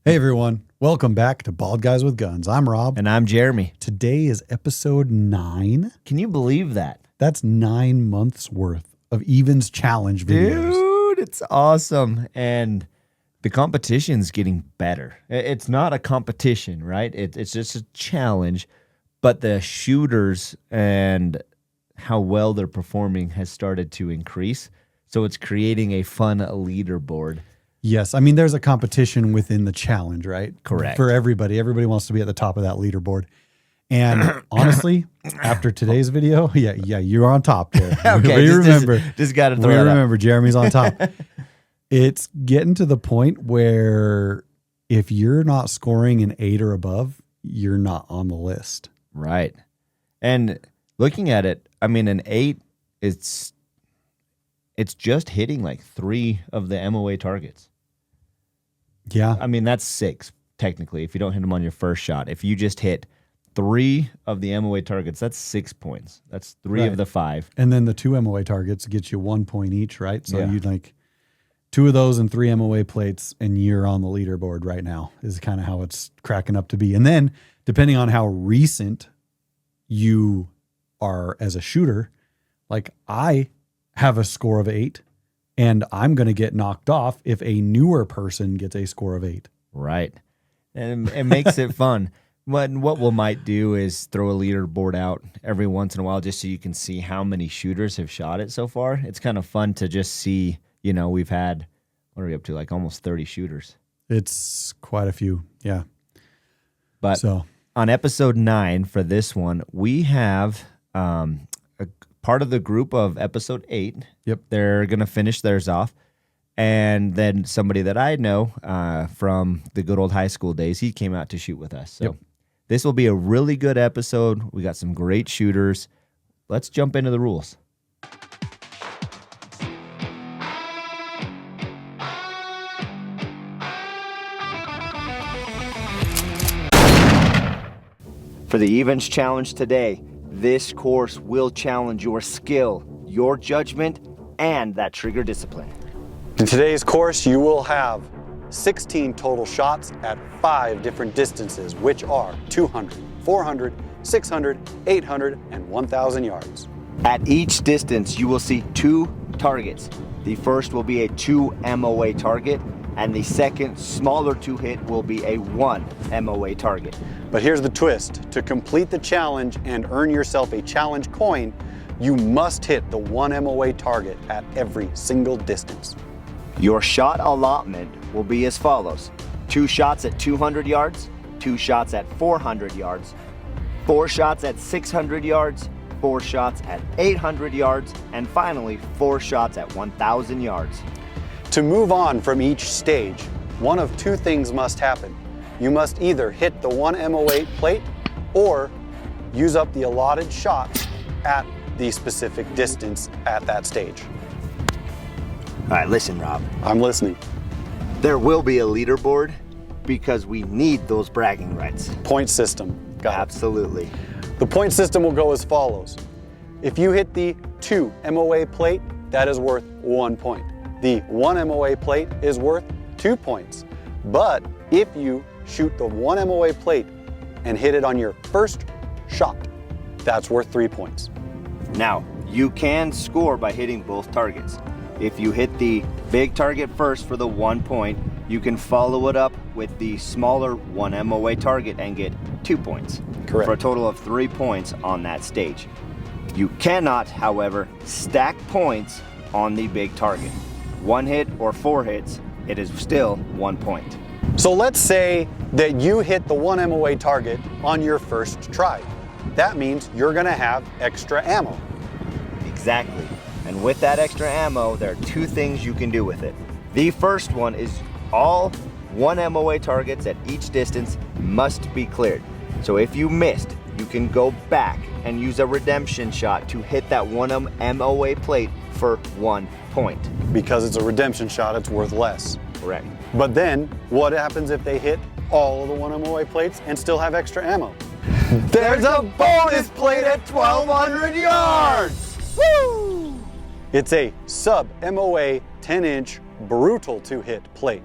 Hey everyone, welcome back to Bald Guys with Guns. I'm Rob. And I'm Jeremy. Today is episode 9. Can you believe that? That's 9 months worth of Evens Challenge videos. Dude, it's awesome. And the competition's getting better. It's not a competition, right? It's just a challenge. But the shooters and how well they're performing has started to increase. So it's creating a fun leaderboard. Yes, I mean there's a competition within the challenge, right? Correct. For everybody. Everybody wants to be at the top of that leaderboard. And honestly, after today's video, yeah, you're on top there. Okay, just got to throw it remember, Jeremy's on top. It's getting to the point where if you're not scoring an 8 or above, you're not on the list. Right. And looking at it, I mean, an 8, it's just hitting like 3 of the MOA targets. Yeah. I mean, that's 6, technically, if you don't hit them on your first shot. If you just hit 3 of the MOA targets, that's 6 points. That's 3 of the 5. And then the 2 MOA targets get you 1 point each, right? So Yeah. you'd like 2 of those and 3 MOA plates, and you're on the leaderboard right now, is kind of how it's cracking up to be. And then, depending on how recent you are as a shooter, like I have a score of 8, and I'm going to get knocked off if a newer person gets a score of 8. Right. And it makes it fun. What we might do is throw a leaderboard out every once in a while just so you can see how many shooters have shot it so far. It's kind of fun to just see, we've had, what are we up to, like almost 30 shooters. It's quite a few, yeah. But on episode 9 for this one, we have a part of the group of episode 8. Yep. They're going to finish theirs off. And then somebody that I know from the good old high school days, he came out to shoot with us. So This will be a really good episode. We got some great shooters. Let's jump into the rules. For the Evens Challenge today, this course will challenge your skill, your judgment, and that trigger discipline. In today's course, you will have 16 total shots at 5 different distances, which are 200, 400, 600, 800, and 1,000 yards. At each distance, you will see 2 targets. The first will be a 2 MOA target, and the second, smaller 2 hit, will be a 1 MOA target. But here's the twist. To complete the challenge and earn yourself a challenge coin, you must hit the 1 MOA target at every single distance. Your shot allotment will be as follows: 2 shots at 200 yards, 2 shots at 400 yards, 4 shots at 600 yards, 4 shots at 800 yards, and finally 4 shots at 1,000 yards. To move on from each stage, one of 2 things must happen. You must either hit the 1 MOA plate or use up the allotted shots at the specific distance at that stage. All right, listen, Rob. I'm listening. There will be a leaderboard because we need those bragging rights. Point system. Got it. Absolutely. The point system will go as follows. If you hit the 2 MOA plate, that is worth 1 point. The 1 MOA plate is worth 2 points. But if you shoot the 1 MOA plate and hit it on your first shot, that's worth 3 points. Now, you can score by hitting both targets. If you hit the big target first for the 1 point, you can follow it up with the smaller 1 MOA target and get 2 points. Correct. For a total of 3 points on that stage. You cannot, however, stack points on the big target. 1 hit or 4 hits, it is still 1 point. So let's say that you hit the 1 MOA target on your first try. That means you're gonna have extra ammo. Exactly. And with that extra ammo, there are 2 things you can do with it. The first one is all 1 MOA targets at each distance must be cleared. So if you missed, you can go back and use a redemption shot to hit that 1 MOA plate for 1 point. Because it's a redemption shot, it's worth less. Correct. But then, what happens if they hit all of the 1 MOA plates and still have extra ammo? There's a bonus plate at 1,200 yards! Woo! It's a sub-MOA 10-inch brutal to hit plate.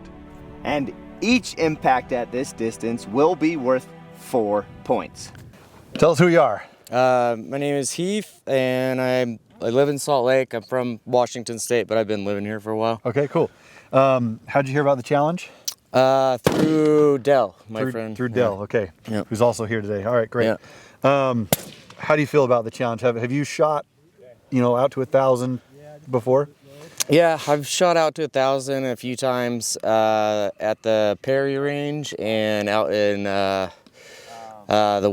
And Each impact at this distance will be worth 4 points. Tell us who you are. My name is Heath, and I live in Salt Lake. I'm from Washington State, but I've been living here for a while. Okay, cool. How'd you hear about the challenge? Through Dell, my friend. Through Dell, okay. Yeah. Who's also here today. All right, great. Yeah. How do you feel about the challenge? Have you shot, out to 1,000 before? Yeah, I've shot out to 1,000 a few times at the Perry range and out in the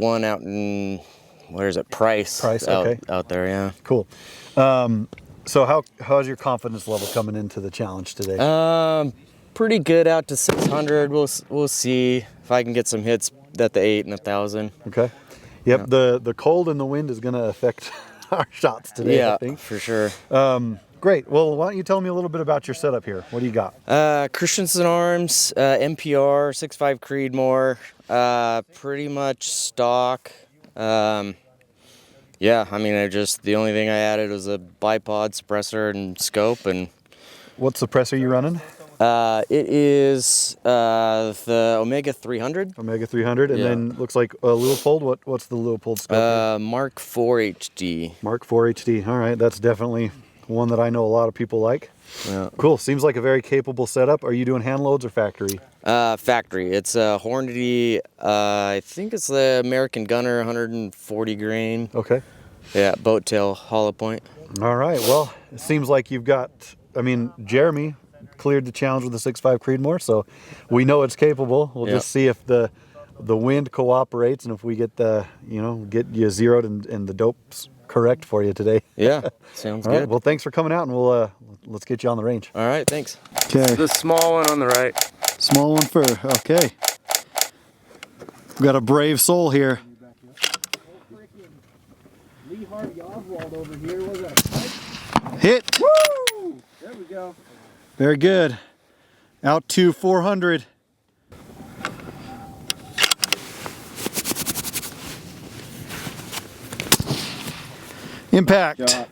one out in, where is it? Price. Okay. Out there, yeah. Cool. So how's your confidence level coming into the challenge today? Pretty good out to 600. We'll see if I can get some hits at the 8 and 1,000. Okay. Yep. Yeah. The cold and the wind is going to affect our shots today. Yeah, I think. for sure. Great. Well, why don't you tell me a little bit about your setup here? What do you got? Christensen Arms, MPR, 6.5 Creedmoor, pretty much stock. Yeah, I mean, the only thing I added was a bipod suppressor and scope. And what suppressor are you running? It is the Omega 300. Omega 300, and then looks like Leupold. What's the Leupold scope? Mark 4 HD. Mark 4 HD. All right, that's definitely one that I know a lot of people like. Yeah. Cool. Seems like a very capable setup. Are you doing hand loads or factory? Factory. It's a Hornady. I think it's the American Gunner 140 grain. Okay. Yeah, boat tail hollow point. All right. Well, it seems like you've got. I mean, Jeremy cleared the challenge with the 6.5 Creedmoor, so we know it's capable. We'll just see if the wind cooperates and if we get get you zeroed and the dope's correct for you today. Yeah, sounds All good. right, well, thanks for coming out, and let's get you on the range. All right, thanks. Okay. The small one on the right. Small one for, okay. We've got a brave soul here. Lee Harvey Oswald over here. What's up? Hit. Woo! There we go. Very good. Out to 400. Impact.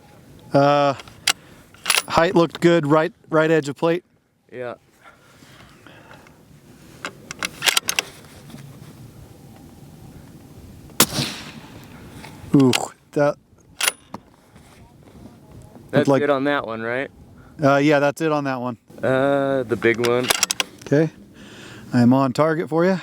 Height looked good. Right edge of plate. Yeah. Ooh, that's like, it on that one, right? yeah, that's it on that one. The big one. Okay, I'm on target for you.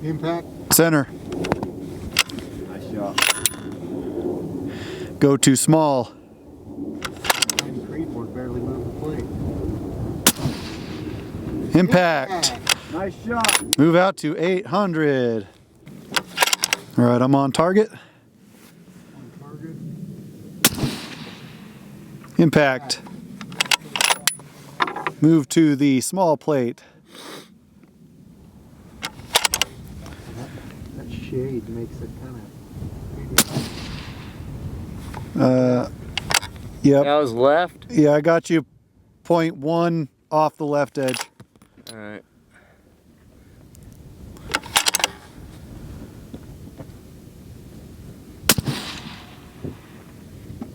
Impact. Center. Nice shot. Go to small. Creedmoor barely moved the plate. Impact. Nice shot. Move out to 800. All right, I'm on target. On target. Impact. Move to the small plate. That shade makes it kind Yep. That was left. Yeah, I got you 0.1 off the left edge. All right.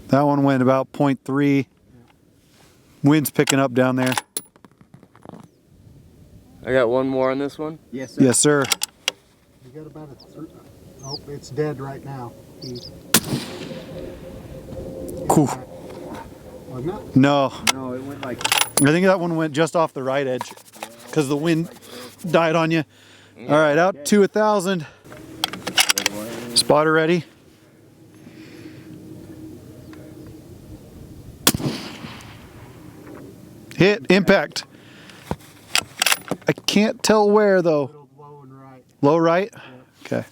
That one went about 0.3. Wind's picking up down there. I got one more on this one. Yes, sir. Yes, sir. You got about nope, it's dead right now. Cool. Wasn't it? No, No, it went like. I think that one went just off the right edge because the wind died on you. All right, out to 1,000. Spotter ready. Hit, impact. I can't tell where though. Low and right. Low right? Okay.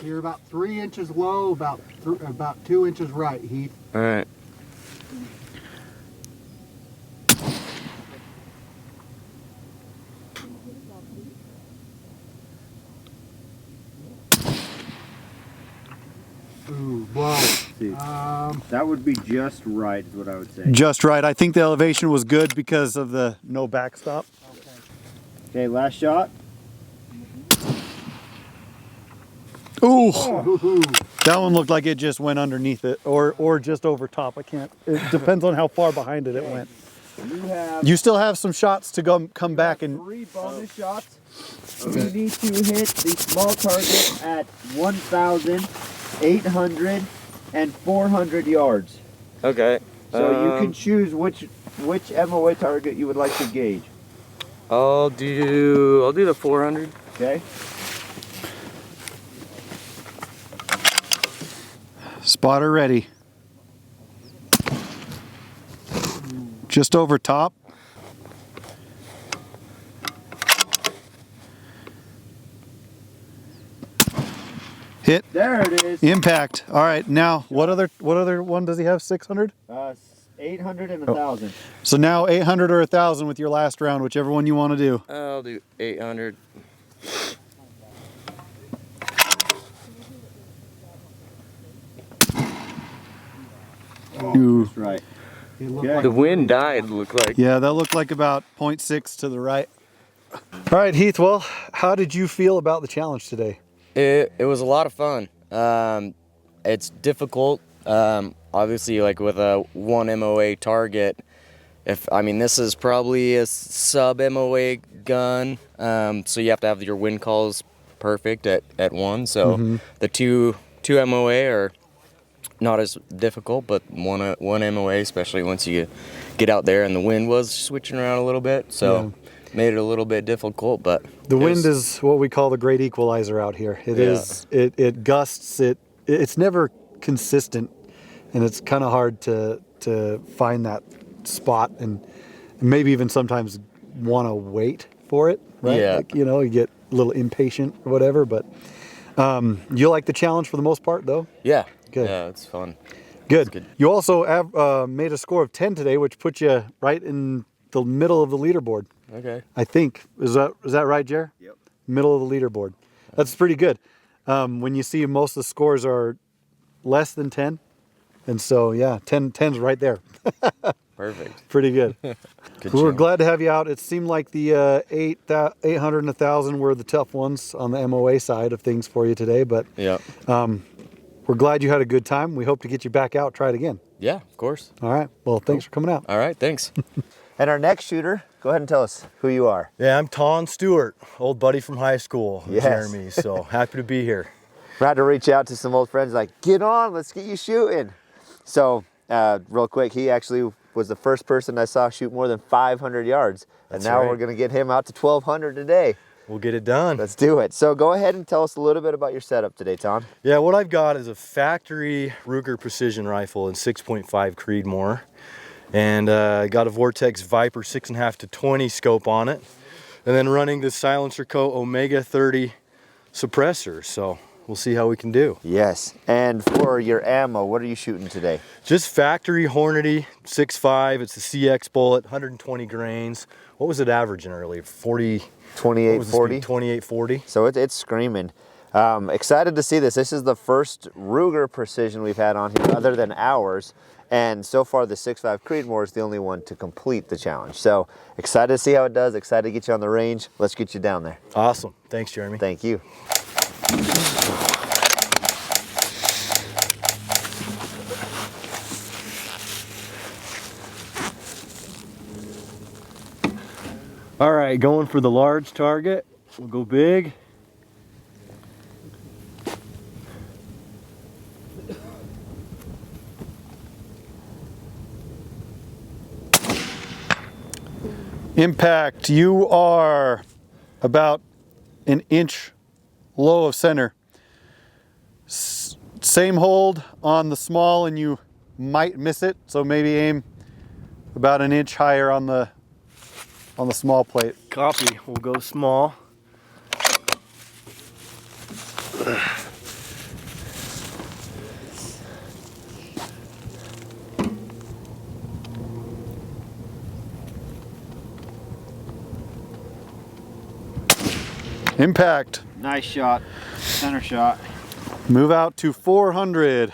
You're about 3 inches low, about 2 inches right, Heath. All right. Ooh, blow. That would be just right, is what I would say. Just right. I think the elevation was good because of the no backstop. Okay, last shot. Ooh, Ooh, that one looked like it just went underneath it or just over top. I can't, it depends on how far behind it went. You still have some shots to come back and 3 bonus shots. You need to hit the small target at 1,800 and 400 yards. Okay. So you can choose which MOA target you would like to gauge. I'll do the 400. Okay. spotter ready. Just over top. Hit. There it is. Impact. All right. Now, what other one does he have? 600? 800 and 1,000. So now 800 or 1,000 with your last round, whichever one you want to do. I'll do 800. Ooh. That's right. it looked Okay. like The wind died, looked like. Yeah, that looked like about 0.6 to the right. All right, Heath. Well, how did you feel about the challenge today? It was a lot of fun. It's difficult. Obviously, like with a 1 MOA target, this is probably a sub MOA gun, so you have to have your wind calls perfect at 1. So the two MOA are not as difficult, but one MOA, especially once you get out there and the wind was switching around a little bit, so made it a little bit difficult. But The wind is what we call the great equalizer out here. It is. It gusts. It's never consistent, and it's kind of hard to find that spot, and maybe even sometimes want to wait for it. Right? Yeah. Like, you get a little impatient or whatever. But you like the challenge for the most part, though. yeah, Good. yeah, it's fun. Good. good. You also have made a score of 10 today, which puts you right in the middle of the leaderboard. Okay. I think. Is that right, Jer? Yep. Middle of the leaderboard. That's pretty good. When you see most of the scores are less than 10. And so, 10's right there. Perfect. Pretty good. Good We're challenge. glad to have you out. It seemed like the 800 and 1,000 were the tough ones on the MOA side of things for you today. But Yeah. we're glad you had a good time. We hope to get you back out, try it again. Yeah, of course. All right. Well, thanks for coming out. All right, thanks. And our next shooter, go ahead and tell us who you are. Yeah, I'm Ton Stewart, old buddy from high school, Yes. Jeremy. So happy to be here. I had to reach out to some old friends like, get on, let's get you shooting. So real quick, he actually was the first person I saw shoot more than 500 yards. And That's now right. we're going to get him out to 1,200 today. We'll get it done. Let's do it. So go ahead and tell us a little bit about your setup today, Tom. Yeah, what I've got is a factory Ruger precision rifle in 6.5 Creedmoor. And I got a Vortex Viper 6.5 to 20 scope on it. And then running the Silencer Co. Omega 30 suppressor. So we'll see how we can do. Yes. And for your ammo, what are you shooting today? Just factory Hornady 6.5. It's a CX bullet, 120 grains. What was it averaging earlier? 40? 2840. 2840. So it's screaming. Excited to see this. This is the first Ruger precision we've had on here other than ours. And so far the 6.5 Creedmoor is the only one to complete the challenge. So excited to see how it does. Excited to get you on the range. Let's get you down there. Awesome. Thanks, Jeremy. Thank you. All right, going for the large target. We'll go big. Impact. You are about an inch low of center. Same hold on the small, and you might miss it. So maybe aim about an inch higher on the small plate. Copy. We'll go small. Impact. Nice shot. Center shot. Move out to 400.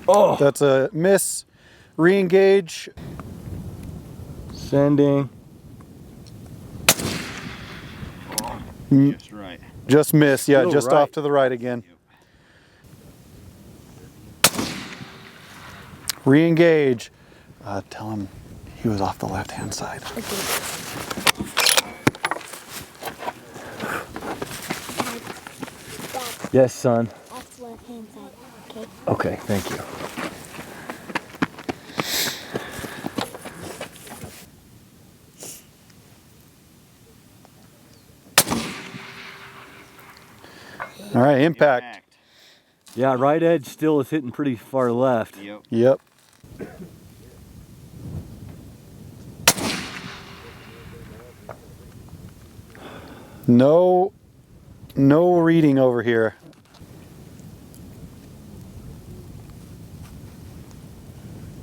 Oh, That's a miss. Re-engage. sending. Just right. Just miss. Yeah, Still just right. off to the right again. Re-engage. Tell him he was off the left-hand side. Yes, son. Off the left hand side. Okay. Okay, thank you. All right, impact. Yeah, right edge still is hitting pretty far left. Yep. No reading over here.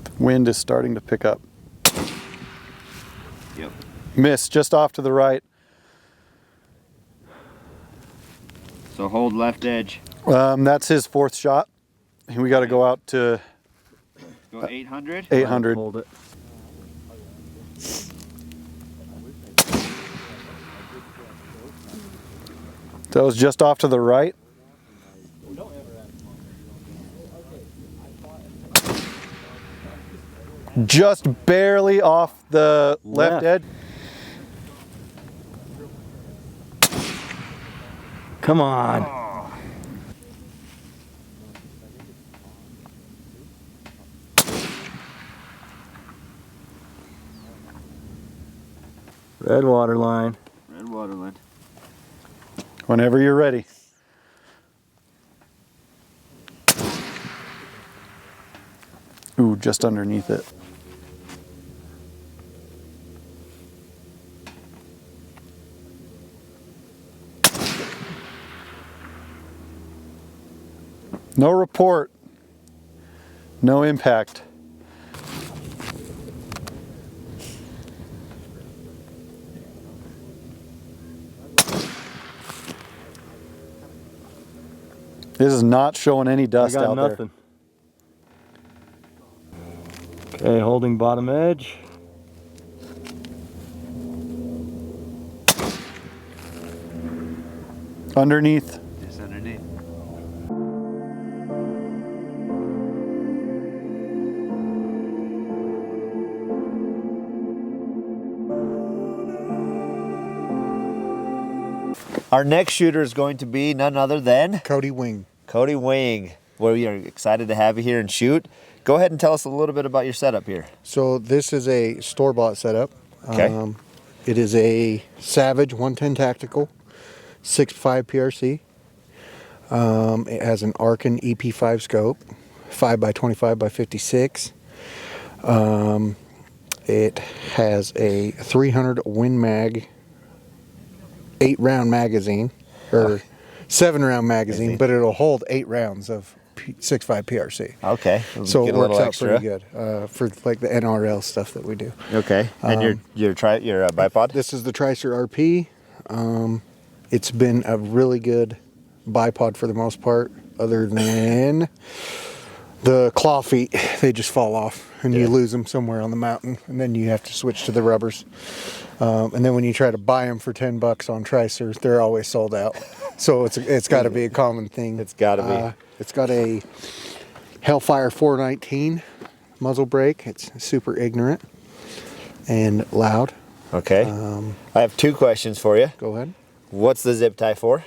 The wind is starting to pick up. Yep. Miss, just off to the right. So hold left edge. That's his fourth shot. We got to go out to Go 800. 800. Hold it. That was just off to the right. Just barely off the left edge. Come on. Red water line. Red waterland. Whenever you're ready. Ooh, just underneath it. No report. No impact. This is not showing any I dust got out nothing. Okay, holding bottom edge. there. Underneath. Just underneath. Our next shooter is going to be none other than Cody Wing. Cody Wing. We are excited to have you here and shoot. Go ahead and tell us a little bit about your setup here. So this is a store-bought setup. Okay. It is a Savage 110 Tactical, 6.5 PRC. It has an Arkin EP5 scope, 5x25 by 56. It has a 300 Win Mag 8-round magazine, or 7-round magazine, but it'll hold 8 rounds of 6.5 PRC. Okay. So Get it a works little out extra. pretty good for like the NRL stuff that we do. Okay. And your bipod? This is the Tricer RP. It's been a really good bipod for the most part, other than the claw feet. They just fall off and you lose them somewhere on the mountain, and then you have to switch to the rubbers. And then when you try to buy them for $10 on Tricers, they're always sold out. So it's got to be a common thing. It's got to be. It's got a Hellfire 419 muzzle brake. It's super ignorant and loud. Okay. I have 2 questions for you. Go ahead. What's the zip tie for?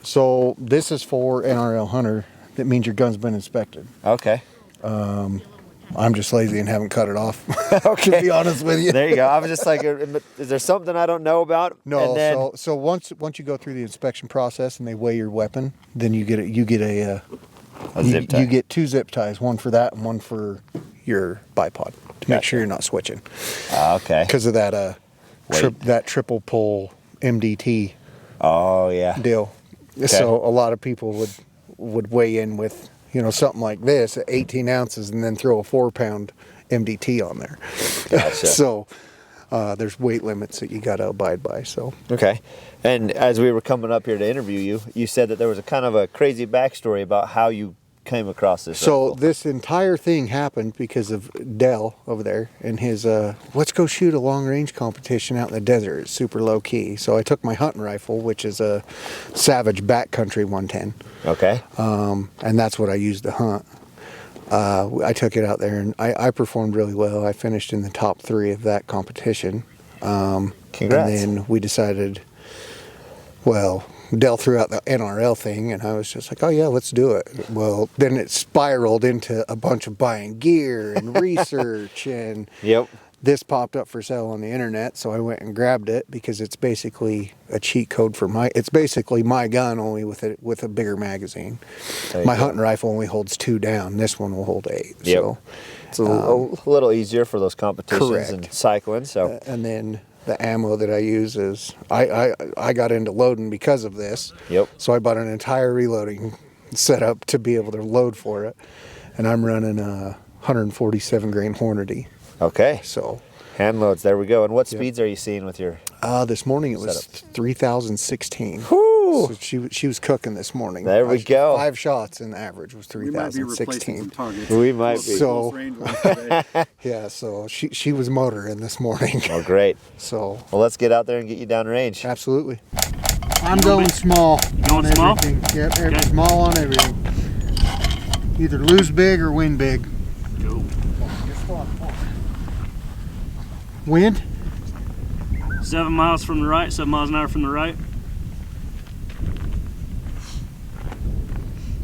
So this is for NRL hunter. That means your gun's been inspected. Okay. I'm just lazy and haven't cut it off. Okay. To be honest with you. There you go. I was just like, is there something I don't know about? No. And then, So once you go through the inspection process and they weigh your weapon, then you get a zip tie. You get 2 zip ties, one for that and one for your bipod to make sure you're not switching. Okay. Because of that Weight. that triple pull MDT Oh yeah. deal. So a lot of people would weigh in with something like this at 18 ounces and then throw a 4-pound MDT on there. Gotcha. So there's weight limits that you got to abide by. So Okay. And as we were coming up here to interview you, you said that there was a kind of a crazy backstory about how you came across this So rifle? this entire thing happened because of Dell over there and his let's go shoot a long range competition out in the desert. It's super low key. So I took my hunting rifle, which is a Savage Backcountry 110. Okay. And that's what I used to hunt. I took it out there and I performed really well. I finished in the top 3 of that competition. Congrats. And then we decided, well, Dell threw out the NRL thing, and I was just like, oh yeah, let's do it. Well, then it spiraled into a bunch of buying gear and research, and Yep. this popped up for sale on the internet, so I went and grabbed it because it's basically a cheat code for it's basically my gun, only with a bigger magazine. My hunting rifle only holds 2 down. This one will hold 8. Yep. So, It's a little easier for those competitions correct. and cycling. So and then the ammo that I use is I got into loading because of this. Yep. So I bought an entire reloading setup to be able to load for it, and I'm running a 147 grain Hornady. okay, So hand loads. There we go. And what speeds are you seeing with your? this morning it was 3,016. Whoo! So she was cooking this morning. There we go. 5 shots and the average was We might be replacing 3,016. some targets. We might be. So- Close range ones today. Yeah, so she was motoring this morning. Oh, great. So Well, let's get out there and get you down range. absolutely. I'm going small. Going on small? everything. Yep, Okay. small on everything. Either lose big or win big. Go. Wind? 7 miles from the right, 7 miles an hour from the right.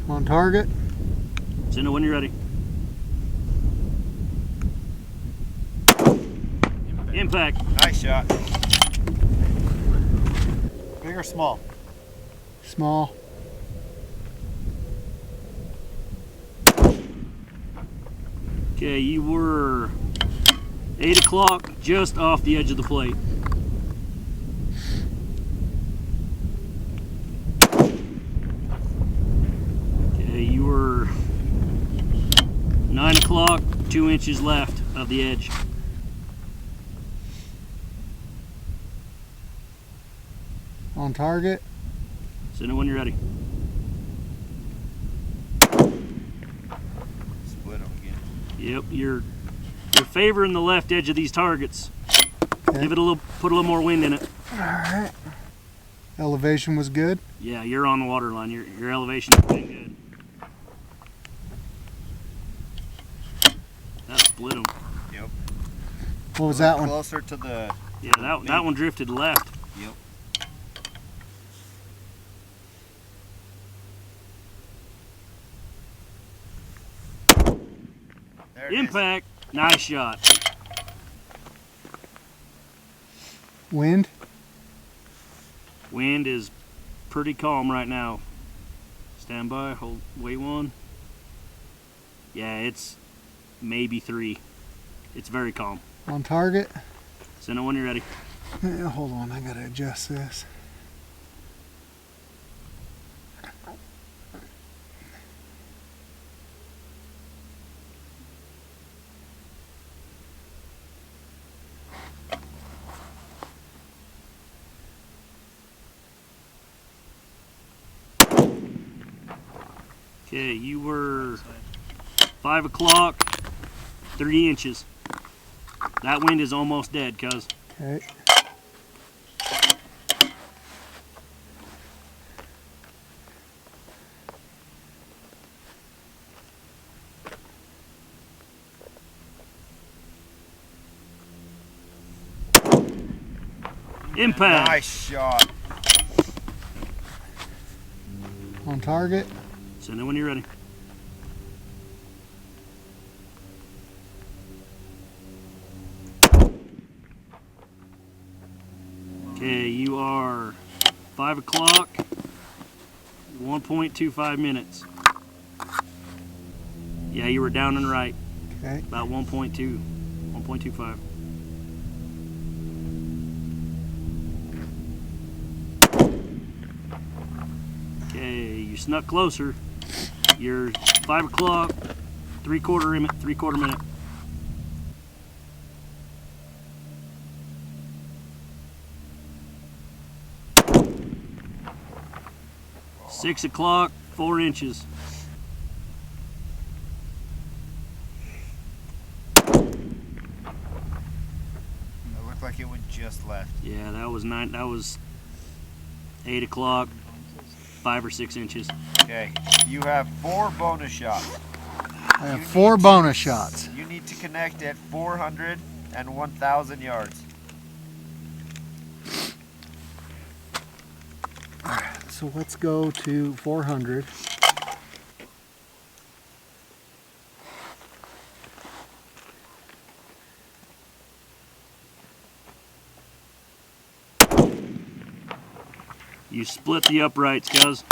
On target. Send it when you're ready. Impact. Nice shot. Big or small? Small. Okay, you were 8 o'clock, just off the edge of the plate. Okay, you were 9 o'clock, 2 inches left of the edge. On target. Send it when you're ready. Split them again. Yep, you're favoring the left edge of these targets. Okay. Give it a little, put a little more wind in it. Alright. Elevation was good. Yeah, you're on the water line. Your elevation is pretty good. That split them. What was that one? Closer to the. Yeah, that one drifted left. Yep. There it is. Impact. Nice shot. Wind. Wind is pretty calm right now. Stand by. Hold. Wait 1. Yeah, it's maybe 3. It's very calm. On target. Send it when you're ready. Yeah, hold on, I gotta adjust this. Okay, you were 5 o'clock, 3 inches. That wind is almost dead, cuz. Okay. Impact. Nice shot. On target. Send it when you're ready. Okay, you are 5 o'clock, 1.25 minutes. Yeah, you were down and right, Okay. about 1.2, 1.25. Okay, you snuck closer. You're 5 o'clock, 3/4 minute. $6 o'clock, 4 inches. left. Yeah, that was 9. That was 8 o'clock, 5 or 6 inches. Okay, you have 4 bonus shots. I have 4 bonus shots. You need to connect at 400 and 1,000 yards. So let's go to 400. You split the uprights, guys.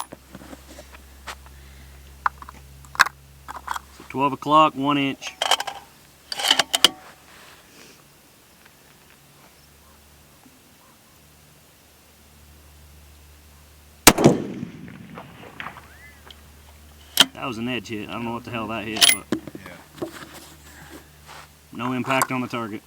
So 12 o'clock, 1 inch. That was an edge hit. I don't know what the hell that hit, but Yeah. no impact on the target.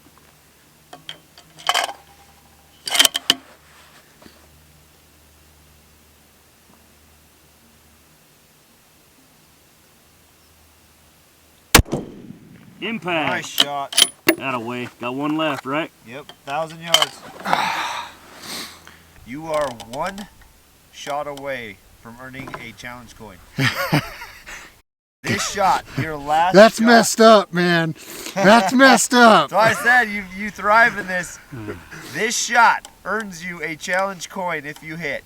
Impact. Nice shot. Thataway. Got 1 left, right? Yep, 1,000 yards. You are 1 shot away from earning a challenge coin. This shot, your last That's shot. messed up, man. That's messed up. So I said you thrive in this. This shot earns you a challenge coin if you hit.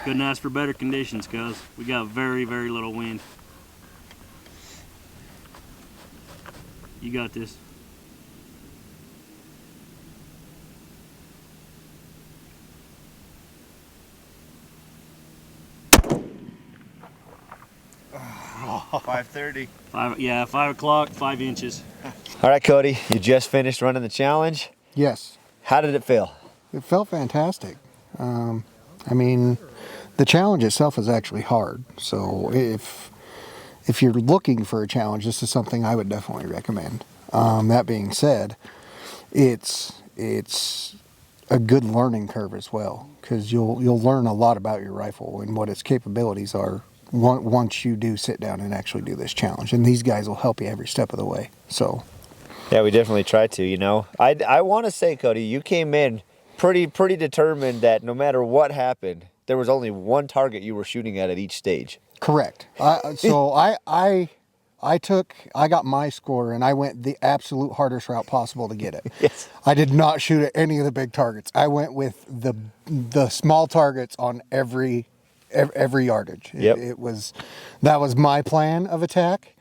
Couldn't ask for better conditions, cuz we got very, very little wind. You got this. Oh, 5:30. 5 o'clock, 5 inches. All right, Cody, you just finished running the challenge. Yes, How did it feel? it felt fantastic. I mean, the challenge itself is actually hard. So if you're looking for a challenge, this is something I would definitely recommend. That being said, it's a good learning curve as well, because you'll learn a lot about your rifle and what its capabilities are once you do sit down and actually do this challenge. And these guys will help you every step of the way. So Yeah, we definitely tried to. You know, I want to say, Cody, you came in pretty determined that no matter what happened, there was only 1 target you were shooting at each stage. correct. I got my score and I went the absolute hardest route possible to get it. Yes. I did not shoot at any of the big targets. I went with the small targets on every yardage. Yep. That was my plan of attack,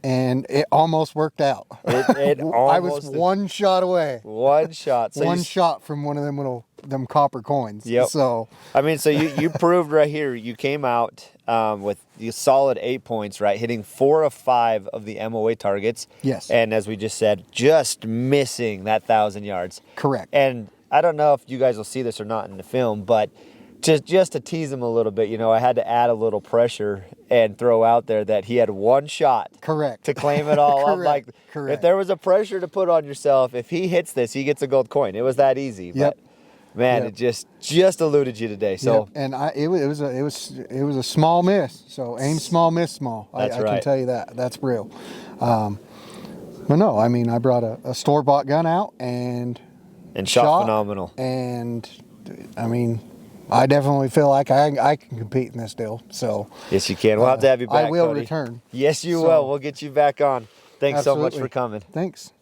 and it almost worked out. It I was almost- 1 shot away. 1 shot. So One you, shot from one of them copper coins. Yep. So I mean, so you proved right here. You came out with the solid 8 points, right? Hitting 4 of 5 of the MOA targets. Yes. And as we just said, just missing that 1,000 yards. correct. And I don't know if you guys will see this or not in the film, but just to tease him a little bit, you know, I had to add a little pressure and throw out there that he had 1 shot Correct. to claim it all up. Like, Correct. if there was a pressure to put on yourself, if he hits this, he gets a gold coin. It was that easy. Yep. But man, Yep. it just eluded you today. So Yep. And it was a small miss. So aim small, miss small. That's I can right. tell you that. That's real. But no, I mean, I brought a store-bought gun out and shot phenomenal. And I mean, I definitely feel like I can compete in this deal. So Yes, you can. We'll have to have you back, I will Cody. return. Yes, you So- will. We'll get you back on. Thanks so much Absolutely. for coming. Thanks.